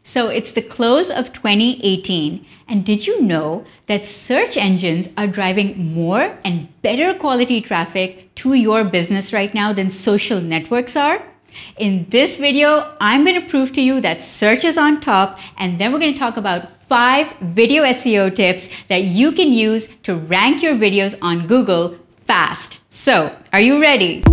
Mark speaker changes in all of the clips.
Speaker 1: So it's the close of 2018, and did you know that search engines are driving more and better quality traffic to your business right now than social networks are? In this video, I'm going to prove to you that search is on top, and then we're going to talk about 5 video SEO tips that you can use to rank your videos on Google fast. So, are you ready?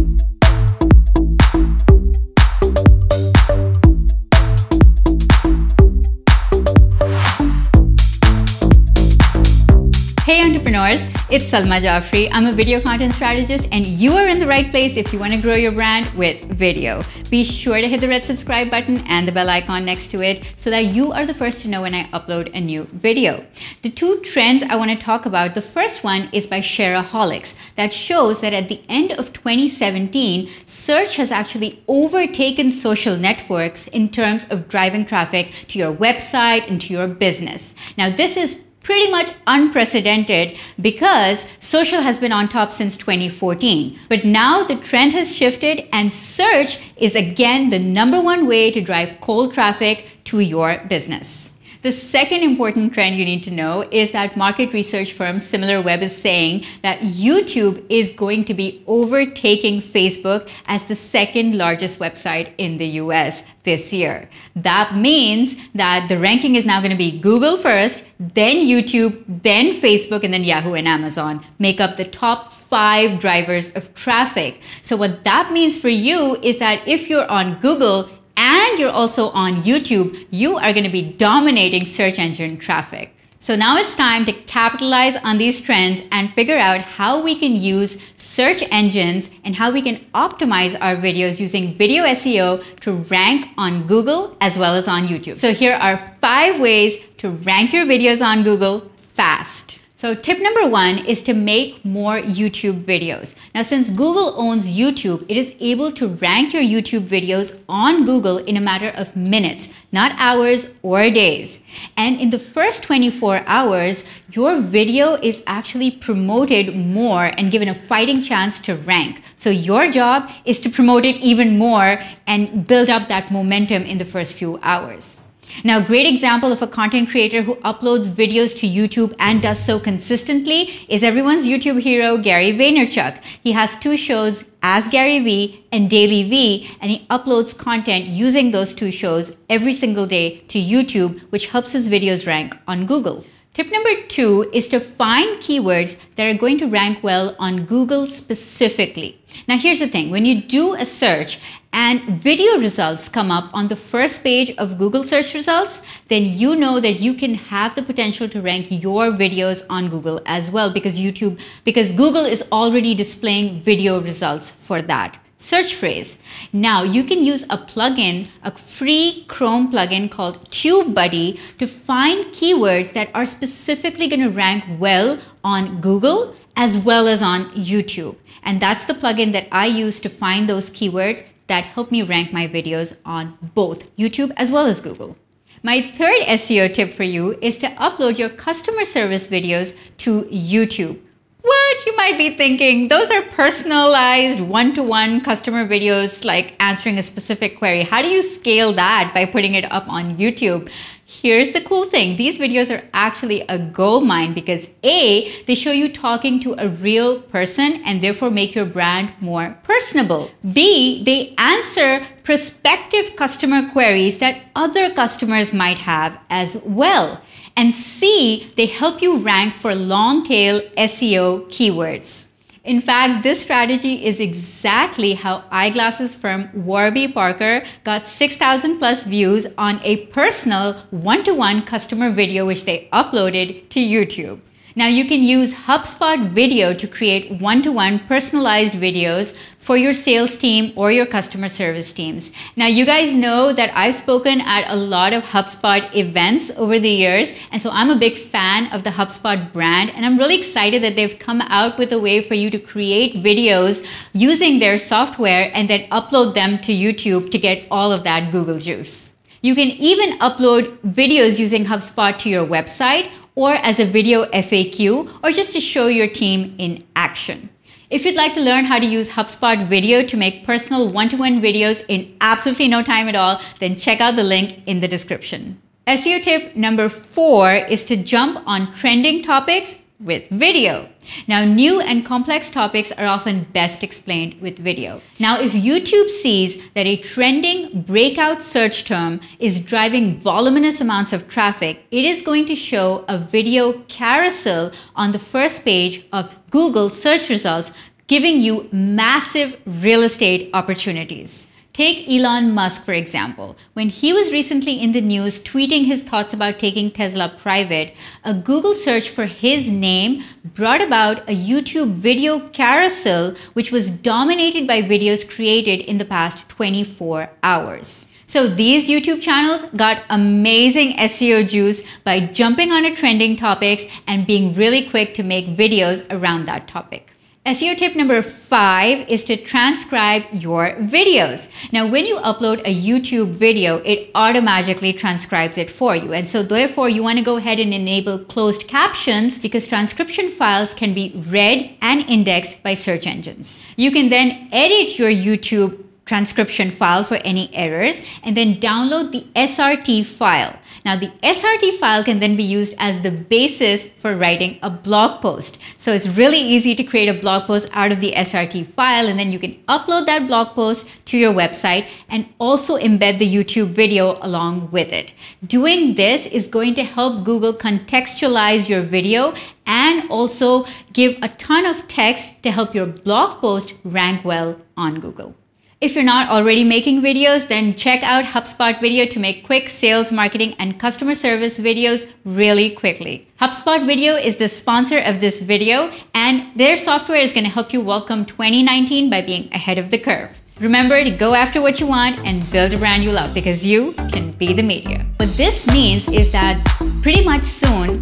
Speaker 1: Hey entrepreneurs, it's Salma Jaffrey. I'm a video content strategist, and you are in the right place if you want to grow your brand with video. Be sure to hit the red subscribe button and the bell icon next to it so that you are the first to know when I upload a new video. The 2 trends I want to talk about, the first one is by Shareaholics that shows that at the end of 2017, search has actually overtaken social networks in terms of driving traffic to your website and to your business. Now this is pretty much unprecedented because social has been on top since 2014. But now the trend has shifted and search is again the #1 way to drive cold traffic to your business. The second important trend you need to know is that market research firm SimilarWeb is saying that YouTube is going to be overtaking Facebook as the 2nd largest website in the US this year. That means that the ranking is now going to be Google first, then YouTube, then Facebook, and then Yahoo and Amazon make up the top 5 drivers of traffic. So what that means for you is that if you're on Google and you're also on YouTube, you are going to be dominating search engine traffic. So now it's time to capitalize on these trends and figure out how we can use search engines and how we can optimize our videos using video SEO to rank on Google as well as on YouTube. So here are 5 ways to rank your videos on Google fast. So tip #1 is to make more YouTube videos. Now, since Google owns YouTube, it is able to rank your YouTube videos on Google in a matter of minutes, not hours or days. And in the first 24 hours, your video is actually promoted more and given a fighting chance to rank. So your job is to promote it even more and build up that momentum in the first few hours. Now, a great example of a content creator who uploads videos to YouTube and does so consistently is everyone's YouTube hero, Gary Vaynerchuk. He has 2 shows, As Gary V and Daily V, and he uploads content using those 2 shows every single day to YouTube, which helps his videos rank on Google. Tip #2 is to find keywords that are going to rank well on Google specifically. Now here's the thing, when you do a search and video results come up on the first page of Google search results, then you know that you can have the potential to rank your videos on Google as well because Google is already displaying video results for that search phrase. Now you can use a plugin, a free Chrome plugin called TubeBuddy to find keywords that are specifically going to rank well on Google as well as on YouTube. And that's the plugin that I use to find those keywords that help me rank my videos on both YouTube as well as Google. My third SEO tip for you is to upload your customer service videos to YouTube. What? You might be thinking, those are personalized one-to-one customer videos like answering a specific query. How do you scale that by putting it up on YouTube? Here's the cool thing. These videos are actually a gold mine because A, they show you talking to a real person and therefore make your brand more personable. B, they answer prospective customer queries that other customers might have as well. And C, they help you rank for long-tail SEO keywords. In fact, this strategy is exactly how eyeglasses firm Warby Parker got 6,000 plus views on a personal one-to-one customer video which they uploaded to YouTube. Now you can use HubSpot Video to create one-to-one personalized videos for your sales team or your customer service teams. Now you guys know that I've spoken at a lot of HubSpot events over the years, and so I'm a big fan of the HubSpot brand, and I'm really excited that they've come out with a way for you to create videos using their software and then upload them to YouTube to get all of that Google juice. You can even upload videos using HubSpot to your website or as a video FAQ or just to show your team in action. If you'd like to learn how to use HubSpot Video to make personal one-to-one videos in absolutely no time at all, then check out the link in the description. SEO tip number 4 is to jump on trending topics with video. Now, new and complex topics are often best explained with video. Now, if YouTube sees that a trending breakout search term is driving voluminous amounts of traffic, it is going to show a video carousel on the first page of Google search results, giving you massive real estate opportunities. Take Elon Musk, for example. When he was recently in the news tweeting his thoughts about taking Tesla private, a Google search for his name brought about a YouTube video carousel, which was dominated by videos created in the past 24 hours. So these YouTube channels got amazing SEO juice by jumping on a trending topics and being really quick to make videos around that topic. SEO tip number 5 is to transcribe your videos. Now, when you upload a YouTube video, it automatically transcribes it for you. And so therefore, you want to go ahead and enable closed captions because transcription files can be read and indexed by search engines. You can then edit your YouTube transcription file for any errors and then download the SRT file. Now, the SRT file can then be used as the basis for writing a blog post. So it's really easy to create a blog post out of the SRT file, and then you can upload that blog post to your website and also embed the YouTube video along with it. Doing this is going to help Google contextualize your video and also give a ton of text to help your blog post rank well on Google. If you're not already making videos, then check out HubSpot Video to make quick sales, marketing, and customer service videos really quickly. HubSpot Video is the sponsor of this video, and their software is going to help you welcome 2019 by being ahead of the curve. Remember to go after what you want and build a brand you love, because you can be the media. What this means is that pretty much soon,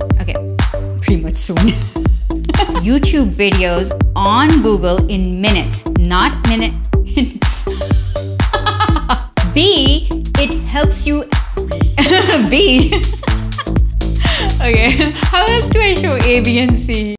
Speaker 1: YouTube videos on Google in minutes, not minute. B, it helps you. B. Okay, how else do I show A, B, and C?